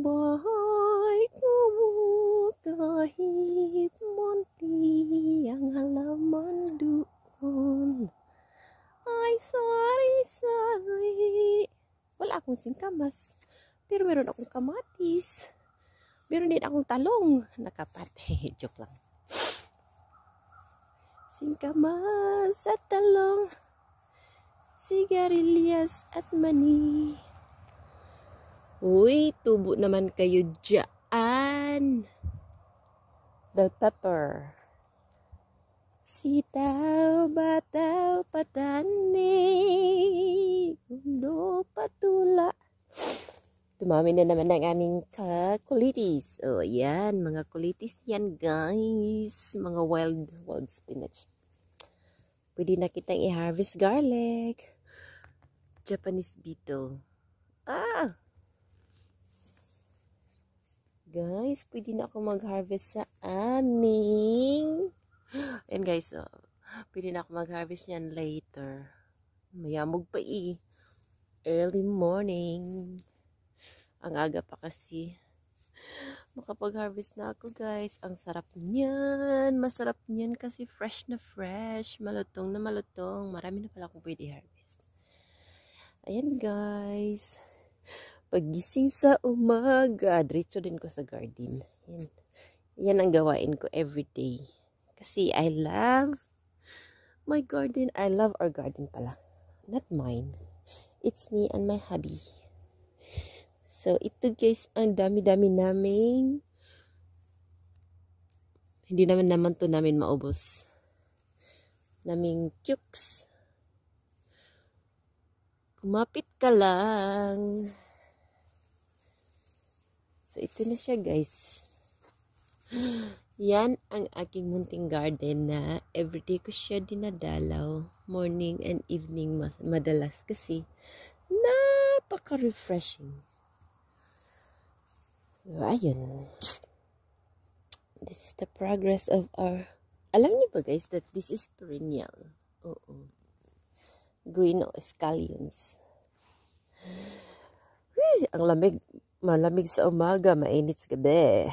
bahay kubo kahit munti ang halaman doon ay sari-sari. Wala akong singkamas, pero meron akong kamatis. Meron din akong talong. Nakapate. Joke lang. Singkamas at talong, sigarilyas at mani. Uy, tubo naman kayo dyan. Bell pepper. Sitaw, bataw, patani, gundo, patula. Dumami na naman ang aming kulitis. O, yan. Mga kulitis yan, guys. Mga wild spinach. Pwede na kitang i-harvest garlic. Japanese beetle. Guys, pwede na ako mag-harvest sa aming... And guys, pwede na ako mag-harvest niyan later. Mayamog pa early morning. Ang aga pa kasi. Makapag-harvest na ako, guys. Ang sarap niyan. Masarap niyan kasi fresh na fresh. Malutong na malutong. Marami na pala akong pwede harvest. Ayan, guys. Paggising sa umaga, diretso din ko sa garden. Yan ang gawain ko everyday. Kasi I love my garden. I love our garden pala. Not mine. It's me and my hubby. So, ito guys, ang dami-dami naming hindi naman to namin maubos. Naming cukes. Kumapit ka lang. So, ito na siya guys. Yan ang aking munting garden na everyday ko siya dinadalaw. Morning and evening madalas kasi napaka-refreshing. So, ayun. This is the progress of our... Alam niyo ba guys that this is perennial? Oo. Green scallions. Ang lamig. Malamig sa umaga, mainit sa gabi.